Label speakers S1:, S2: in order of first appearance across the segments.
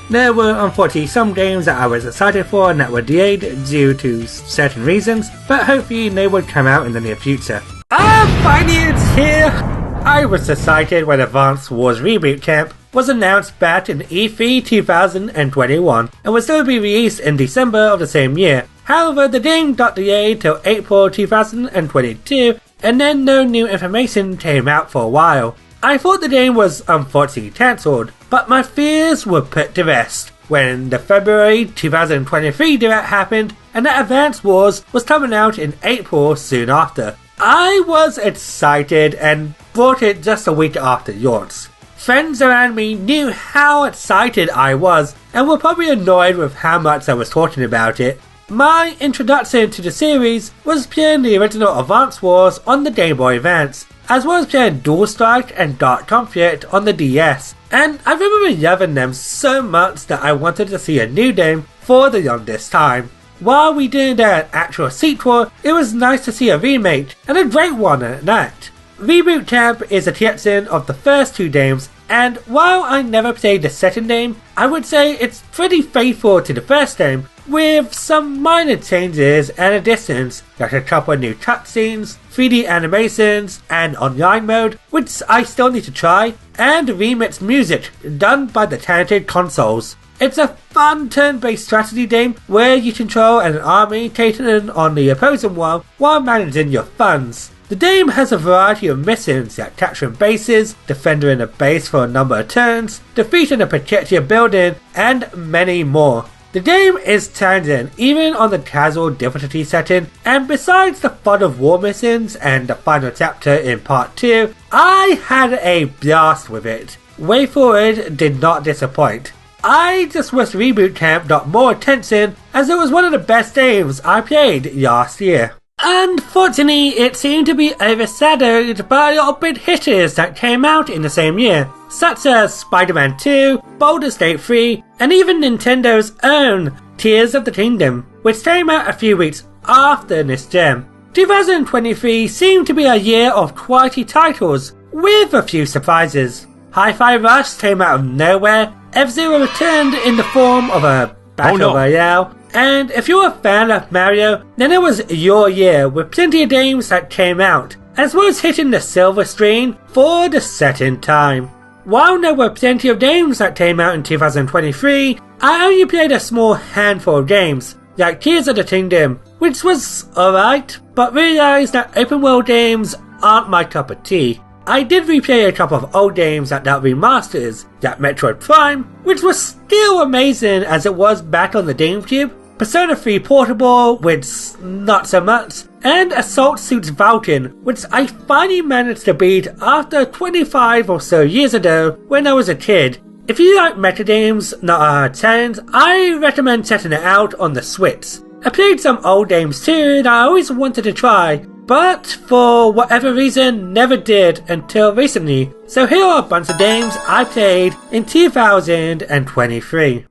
S1: There were unfortunately some games that I was excited for and that were delayed due to certain reasons, but hopefully they would come out in the near future. Finally it's here! I was excited when Advance Wars Reboot Camp was announced back in E3 2021 and was still to be released in December of the same year. However, the game got delayed till April 2022 and then no new information came out for a while. I thought the game was unfortunately cancelled, but my fears were put to rest when the February 2023 direct happened and that Advance Wars was coming out in April soon after. I was excited and bought it just a week after launch. Friends around me knew how excited I was and were probably annoyed with how much I was talking about it. My introduction to the series was playing the original Advance Wars on the Game Boy Advance, as well as playing Dual Strike and Dark Conflict on the DS, and I remember loving them so much that I wanted to see a new game for the longest time. While we didn't get an actual sequel, it was nice to see a remake, and a great one at that. Reboot Camp is a collection of the first two games, and while I never played the second game, I would say it's pretty faithful to the first game, with some minor changes and additions, like a couple of new cutscenes, 3D animations, and online mode, which I still need to try, and remixed music done by the talented Consoles. It's a fun turn-based strategy game where you control an army taken on the opposing one while managing your funds. The game has a variety of missions like capturing bases, defending a base for a number of turns, defeating a particular building, and many more. The game is challenging even on the casual difficulty setting, and besides the fun of war missions and the final chapter in part 2, I had a blast with it. Way Forward did not disappoint. I just wish Reboot Camp got more attention as it was one of the best games I played last year. Unfortunately, it seemed to be overshadowed by a lot of big hitters that came out in the same year, such as Spider-Man 2, Baldur's Gate 3, and even Nintendo's own Tears of the Kingdom, which came out a few weeks after this gem. 2023 seemed to be a year of quality titles, with a few surprises. Hi-Fi Rush came out of nowhere, F-Zero returned in the form of a Battle Royale, and if you're a fan of Mario, then it was your year with plenty of games that came out, as well as hitting the silver screen for the second time. While there were plenty of games that came out in 2023, I only played a small handful of games, like Tears of the Kingdom, which was alright, but realised that open world games aren't my cup of tea. I did replay a couple of old games that got remasters, like Metroid Prime, which was still amazing as it was back on the GameCube, Persona 3 Portable, which not so much, and Assault Suits Vulcan, which I finally managed to beat after 25 or so years ago when I was a kid. If you like meta games not a challenge, I recommend checking it out on the Switch. I played some old games too that I always wanted to try, but for whatever reason never did until recently, so here are a bunch of games I played in 2023.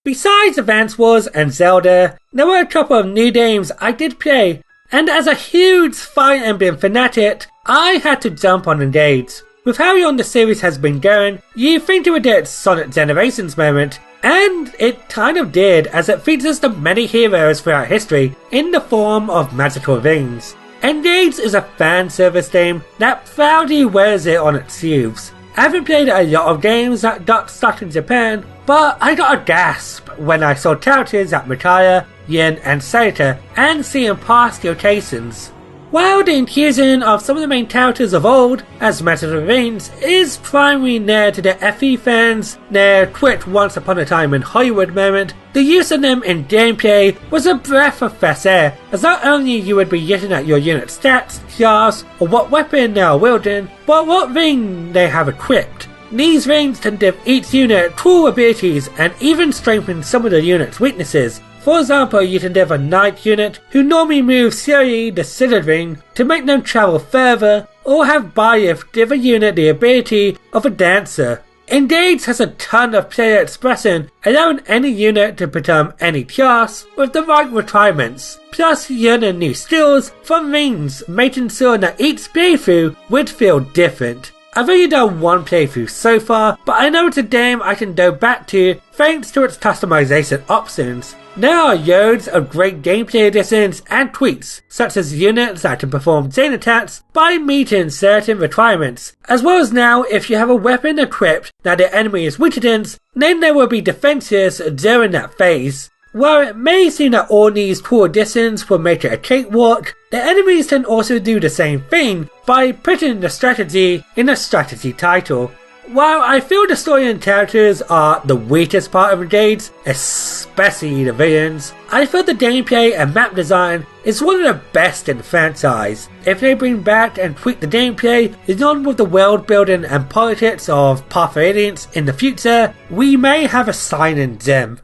S1: Besides Advance Wars and Zelda, there were a couple of new games I did play, and as a huge Fire Emblem fanatic, I had to jump on Engage. With how long the series has been going, you think it would get Sonic Generations moment, and it kind of did, as it features the many heroes throughout history in the form of magical rings. Engage is a fan service game that proudly wears it on its sleeves. I haven't played a lot of games that got stuck in Japan, but I got a gasp when I saw characters like Mikaya, Yin and Saita, and seeing past locations. While the inclusion of some of the main characters of old as magical rings is primarily near to the FE fans, their quick once upon a time in Hollywood moment, the use of them in gameplay was a breath of fresh air, as not only you would be looking at your unit's stats, class, or what weapon they are wielding, but what ring they have equipped. These rings can give each unit cool abilities and even strengthen some of the unit's weaknesses. For example, you can give a knight unit who normally moves slowly the scissor ring to make them travel further, or have Bayef give a unit the ability of a dancer. Engage has a ton of player expression, allowing any unit to become any class with the right requirements, plus learning new skills from rings, making sure that each playthrough would feel different. I've only done one playthrough so far, but I know it's a game I can go back to thanks to its customization options. There are loads of great gameplay additions and tweaks, such as units that can perform chain attacks by meeting certain requirements, as well as now if you have a weapon equipped that the enemy is weak against, then there will be defenses during that phase. While it may seem that all these cool additions will make it a cakewalk, the enemies can also do the same thing by putting the strategy in a strategy title. While I feel the story and characters are the weakest part of the games, especially the villains, I feel the gameplay and map design is one of the best in the franchise. If they bring back and tweak the gameplay along with the world building and politics of Path of Radiance in the future, we may have a shining gem.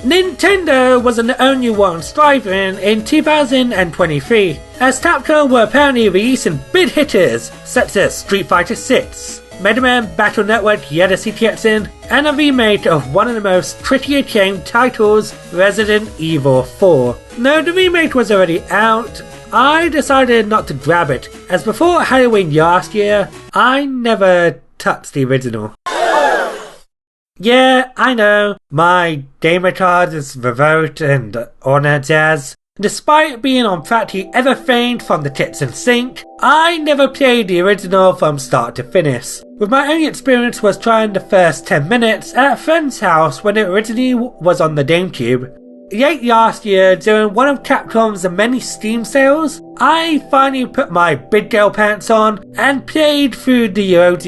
S1: Nintendo wasn't the only one striving in 2023, as Capcom were apparently releasing big hitters such as Street Fighter VI, Mega Man Battle Network Yellow CTXN, and a remake of one of the most critically acclaimed titles, Resident Evil 4. Though the remake was already out, I decided not to grab it, as before Halloween last year, I never touched the original. Yeah, I know, my gamer card is revoked and all that jazz. Despite being on practically everything from the kitchen sink, I never played the original from start to finish. With my only experience was trying the first 10 minutes at a friend's house when it originally was on the GameCube. Late last year, during one of Capcom's many Steam sales, I finally put my big girl pants on and played through the OG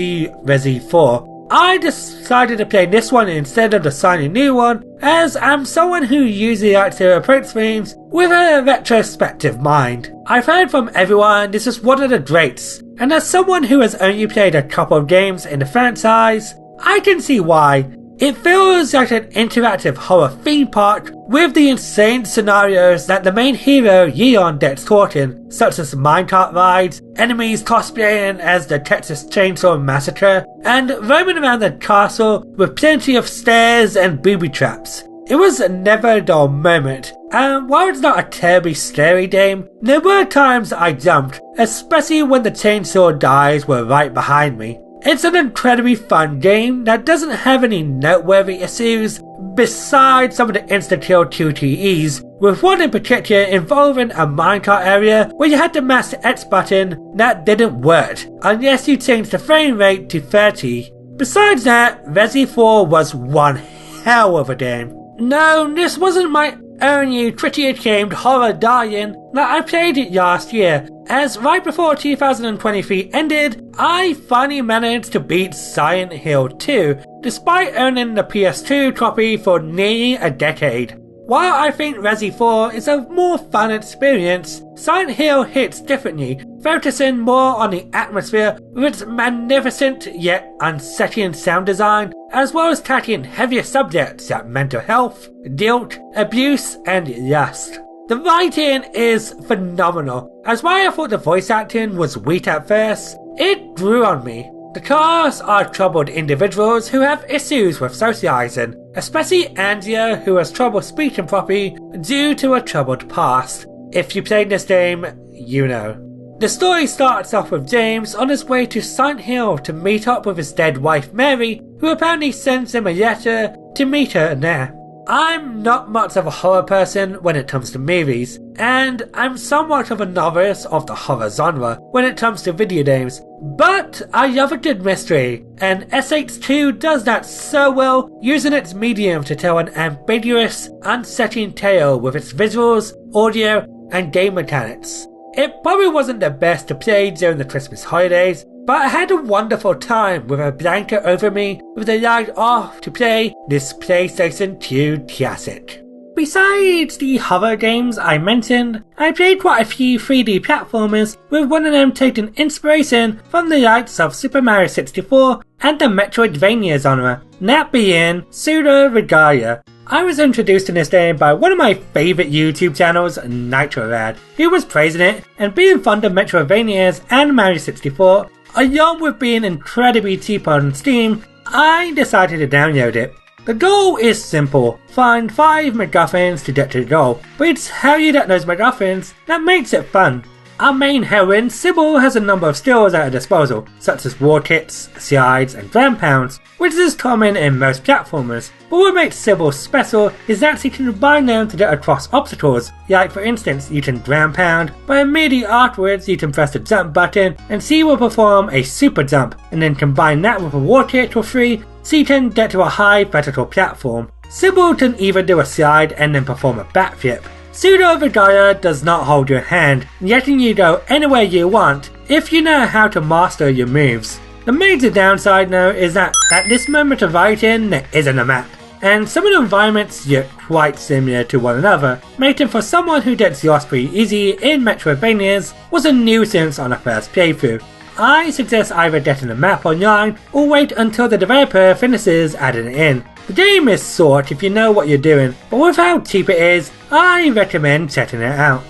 S1: Resi 4. I decided to play this one instead of the shiny new one, as I'm someone who usually likes to approach things with a retrospective mind. I've heard from everyone this is one of the greats, and as someone who has only played a couple of games in the franchise, I can see why. It feels like an interactive horror theme park with the insane scenarios that the main hero Leon gets caught in, such as minecart rides, enemies cosplaying as the Texas Chainsaw Massacre, and roaming around the castle with plenty of stairs and booby traps. It was never a dull moment, and while it's not a terribly scary game, there were times I jumped, especially when the chainsaw guys were right behind me. It's an incredibly fun game that doesn't have any noteworthy issues besides some of the insta-kill QTEs, with one in particular involving a minecart area where you had to mash the X button that didn't work unless you changed the frame rate to 30. Besides that, Resi 4 was one hell of a game. No, this wasn't my only critically acclaimed horror die-in that I played it last year, as right before 2023 ended, I finally managed to beat Silent Hill 2, despite owning the PS2 copy for nearly a decade. While I think Resi 4 is a more fun experience, Silent Hill hits differently, focusing more on the atmosphere with its magnificent yet unsettling sound design, as well as tackling heavier subjects like mental health, guilt, abuse, and lust. The writing is phenomenal, as while I thought the voice acting was weak at first, it grew on me. The cast are troubled individuals who have issues with socializing, especially Andrea, who has trouble speaking properly due to a troubled past. If you played this game, you know. The story starts off with James on his way to Silent Hill to meet up with his dead wife Mary, who apparently sends him a letter to meet her there. I'm not much of a horror person when it comes to movies, and I'm somewhat of a novice of the horror genre when it comes to video games, but I love a good mystery, and SH2 does that so well, using its medium to tell an ambiguous, unsettling tale with its visuals, audio, and game mechanics. It probably wasn't the best to play during the Christmas holidays, but I had a wonderful time with a blanket over me with the light off to play this PlayStation 2 classic. Besides the horror games I mentioned, I played quite a few 3D platformers, with one of them taking inspiration from the likes of Super Mario 64 and the Metroidvania genre, that being Pseudoregalia. I was introduced to this game by one of my favourite YouTube channels, NitroRad, who was praising it and being fond of Metroidvanias and Mario 64, along with being incredibly cheap on Steam. I decided to download it. The goal is simple, find 5 MacGuffins to get to the goal, but it's how you get those MacGuffins that makes it fun. Our main heroine, Sybil, has a number of skills at her disposal, such as war kits, slides, and ground pounds, which is common in most platformers. But what makes Sybil special is that she can combine them to get across obstacles. Like for instance, you can ground pound, but immediately afterwards you can press the jump button and she will perform a super jump, and then combine that with a war kit for free, so you can get to a high vertical platform. Sybil can even do a slide and then perform a backflip. Pseudoregalia does not hold your hand, letting you go anywhere you want if you know how to master your moves. The major downside though is that at this moment of writing there isn't a map, and some of the environments look quite similar to one another, making for someone who gets lost pretty easy in Metroidvanias was a nuisance on a first playthrough. I suggest either getting a map online or wait until the developer finishes adding it in. The game is short if you know what you're doing, but with how cheap it is, I recommend checking it out.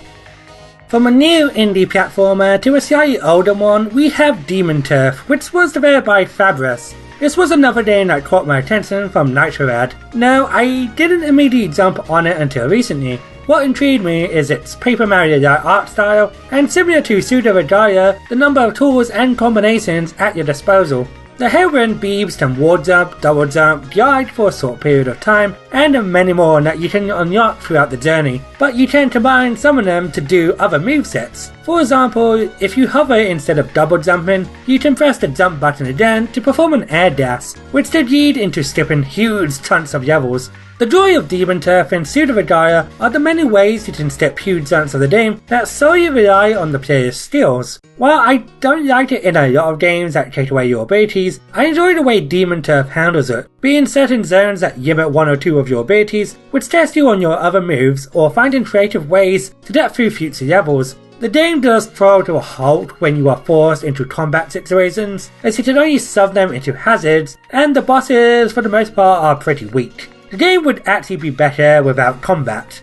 S1: From a new indie platformer to a slightly older one, we have Demon Turf, which was developed by Fabris. This was another game that caught my attention from Nitrorad. No, I didn't immediately jump on it until recently. What intrigued me is its Paper Mario-like art style, and similar to Pseudoregalia, the number of tools and combinations at your disposal. The heroine Beebs can wall jump, double jump, glide for a short period of time, and many more that you can unlock throughout the journey, but you can combine some of them to do other movesets. For example, if you hover instead of double jumping, you can press the jump button again to perform an air dash, which could lead into skipping huge chunks of levels. The joy of Demon Turf and Pseudoregalia are the many ways you can skip huge chunks of the game that solely rely on the player's skills. While I don't like it in a lot of games that take away your abilities, I enjoy the way Demon Turf handles it, being certain zones that limit one or two of your abilities, which test you on your other moves, or finding creative ways to get through future levels. The game does throw to a halt when you are forced into combat situations, as you can only shove them into hazards, and the bosses for the most part are pretty weak. The game would actually be better without combat.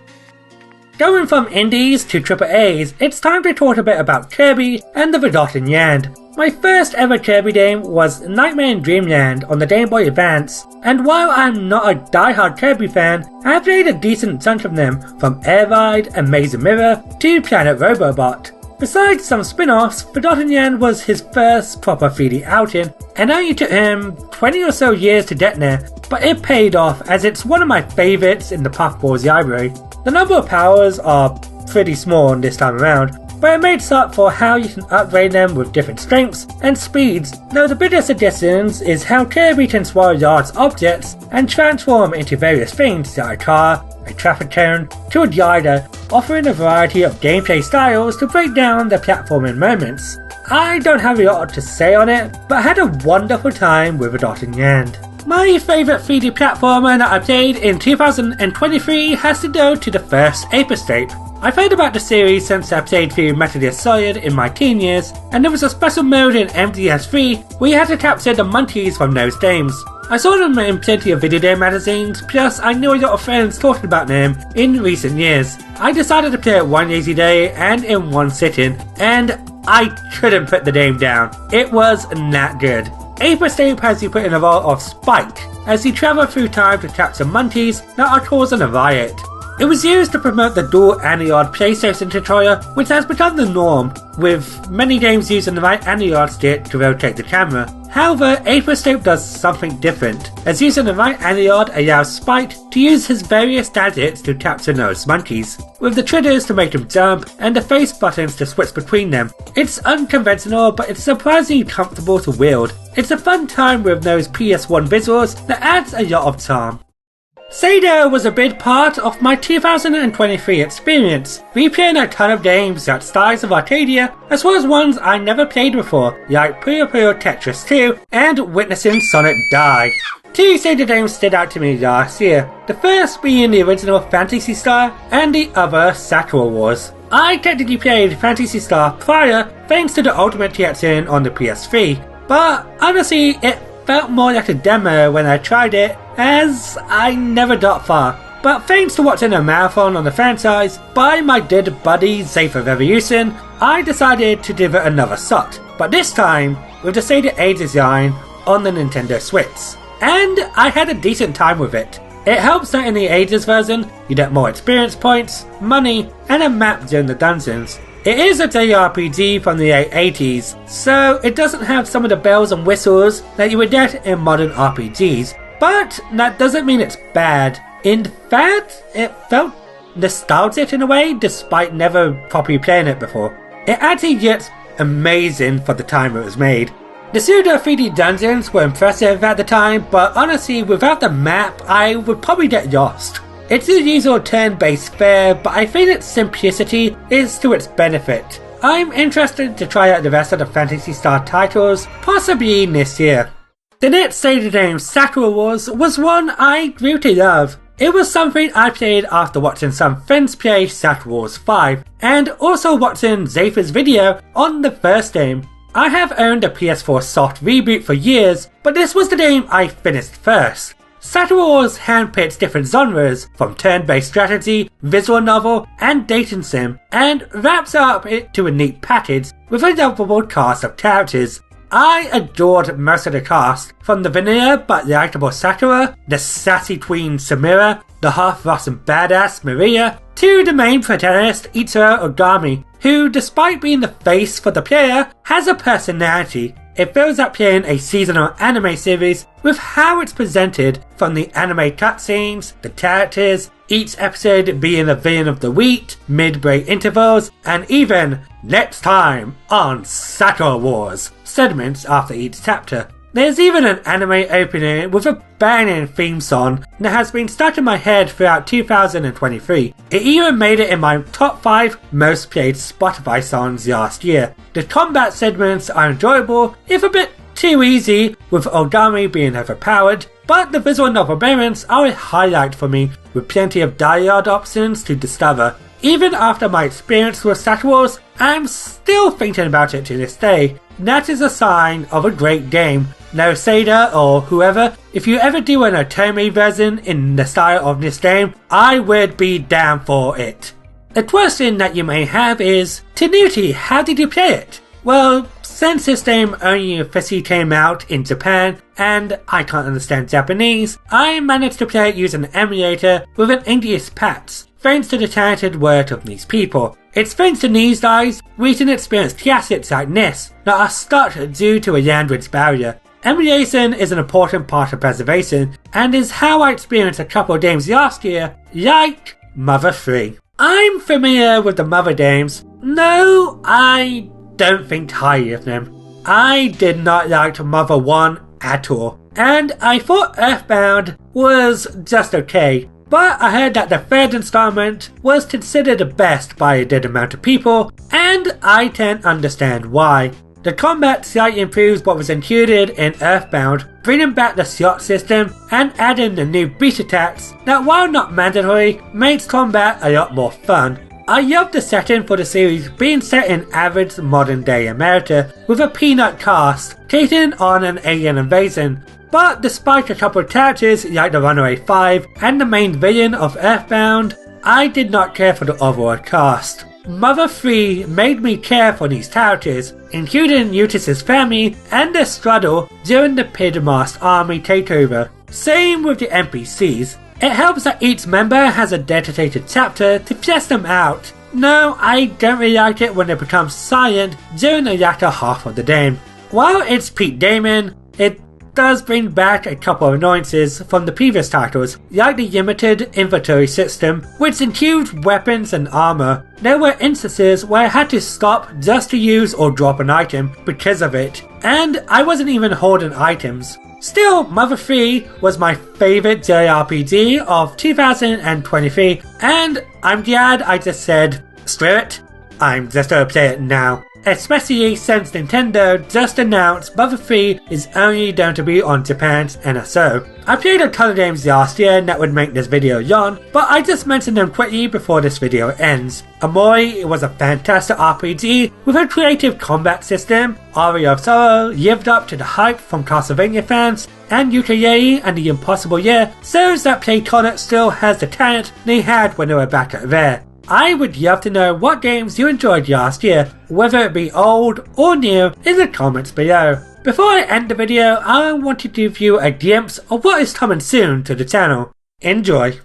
S1: Going from indies to AAAs, it's time to talk a bit about Kirby and the Forgotten Land. My first ever Kirby game was Nightmare in Dreamland on the Game Boy Advance, and while I'm not a die-hard Kirby fan, I have played a decent chunk of them, from Air Ride and Maze and Mirror to Planet Robobot. Besides some spin-offs, Forgotten Land was his first proper 3D outing, and only took him 20 or so years to get there, but it paid off as it's one of my favourites in the Puffballs library. The number of powers are pretty small this time around, but it makes up for how you can upgrade them with different strengths and speeds, though the biggest additions is how Kirby can swallow large objects and transform into various things like a car, a traffic cone, to a glider, offering a variety of gameplay styles to break down the platforming moments. I don't have a lot to say on it, but I had a wonderful time with Forgotten Land. My favourite 3D platformer that I played in 2023 has to go to the first Ape Escape. I've heard about the series since I played through Metal Gear Solid in my teen years, and there was a special mode in MGS3 where you had to capture the monkeys from those games. I saw them in plenty of video game magazines, plus I knew a lot of friends talking about them in recent years. I decided to play it one lazy day and in one sitting, and I couldn't put the game down. It was that good. Ape Escape has you put in a role of Spike as you travel through time to capture monkeys that are causing a riot. It was used to promote the dual analog PlayStation controller, which has become the norm, with many games using the right analog stick to rotate the camera. However, Ape Escape does something different, as using the right analog allows Spike to use his various gadgets to capture those monkeys, with the triggers to make them jump and the face buttons to switch between them. It's unconventional, but it's surprisingly comfortable to wield. It's a fun time with those PS1 visuals that adds a lot of charm. Sega was a big part of my 2023 experience, replaying a ton of games like Skies of Arcadia, as well as ones I never played before, like Puyo Puyo Tetris 2 and witnessing Sonic die. Two Sega games stood out to me last year, the first being the original Phantasy Star and the other Sakura Wars. I technically played Phantasy Star prior thanks to the Ultimate Collection on the PS3, but honestly it felt more like a demo when I tried it, as I never got far. But thanks to watching a marathon on the franchise by my good buddy Zayfa Revolution, I decided to give it another shot, but this time with the Sega Ages line on the Nintendo Switch. And I had a decent time with it. It helps that in the Ages version, you get more experience points, money, and a map during the dungeons. It is a JRPG from the late 80s, so it doesn't have some of the bells and whistles that you would get in modern RPGs, but that doesn't mean it's bad. In fact, it felt nostalgic in a way, despite never properly playing it before. It actually gets amazing for the time it was made. The pseudo 3D dungeons were impressive at the time, but honestly, without the map, I would probably get lost. It's the usual turn-based fare, but I feel its simplicity is to its benefit. I'm interested to try out the rest of the Phantasy Star titles, possibly this year. The next Sega game, Sakura Wars, was one I grew to love. It was something I played after watching some friends play Sakura Wars 5, and also watching Zephyrs' video on the first game. I have owned a PS4 soft reboot for years, but this was the game I finished first. Sakura Wars handpicks different genres, from turn-based strategy, visual novel, and dating sim, and wraps up it to a neat package with a lovable cast of characters. I adored most of the cast, from the vanilla but likable Sakura, the sassy tween Samira, the half-rotten badass Maria, to the main protagonist Ichiro Ogami, who, despite being the face for the player, has a personality. It feels like playing a seasonal anime series with how it's presented, from the anime cutscenes, the characters, each episode being a villain of the week, mid-break intervals, and even next time on Sakura Wars segments after each chapter. There's even an anime opening with a banging theme song that has been stuck in my head throughout 2023. It even made it in my top 5 most played Spotify songs last year. The combat segments are enjoyable, if a bit too easy, with Ogami being overpowered, but the visual novel moments are a highlight for me, with plenty of dialogue options to discover. Even after my experience with Sakura Wars, I'm still thinking about it to this day. That is a sign of a great game. No Sega or whoever, if you ever do an Otome version in the style of this game, I would be down for it. A question that you may have is, Tanuki, how did you play it? Well, since this game only officially came out in Japan, and I can't understand Japanese, I managed to play it using an emulator with an English patch, thanks to the talented work of these people. It's thanks to these guys we can experience classics like this that are stuck due to a language barrier. Emulation is an important part of preservation, and is how I experienced a couple of games last year, like Mother 3. I'm familiar with the Mother games. No, I don't think highly of them. I did not like Mother 1 at all, and I thought Earthbound was just okay. But I heard that the third installment was considered the best by a good amount of people, and I can understand why. The combat slightly improves what was included in Earthbound, bringing back the slot system and adding the new beat attacks that, while not mandatory, makes combat a lot more fun. I love the setting for the series being set in average modern day America with a peanut cast taking on an alien invasion. But despite a couple of characters like the Runaway 5 and the main villain of Earthbound, I did not care for the overall cast. Mother 3 made me care for these characters, including Eustace's family and their struggle during the Pig-Masked Army takeover. Same with the NPCs. It helps that each member has a dedicated chapter to flesh them out. No, I don't really like it when they become silent during the latter half of the game. While it's peak gaming, it does bring back a couple of annoyances from the previous titles, like the limited inventory system, which includes weapons and armor. There were instances where I had to stop just to use or drop an item because of it, and I wasn't even holding items. Still, Mother 3 was my favourite JRPG of 2023, and I'm glad I just said, screw it, I'm just gonna play it now. Especially since Nintendo just announced Mother 3 is only going to be on Japan's NSO. I played a ton of games last year that would make this video long, but I just mentioned them quickly before this video ends. Amori was a fantastic RPG with a creative combat system. Aria of Sorrow lived up to the hype from Castlevania fans, and Yooka-Laylee and the Impossible Year shows that Playtonic still has the talent they had when they were back at Rare. I would love to know what games you enjoyed last year, whether it be old or new, in the comments below. Before I end the video, I want to give you a glimpse of what is coming soon to the channel. Enjoy!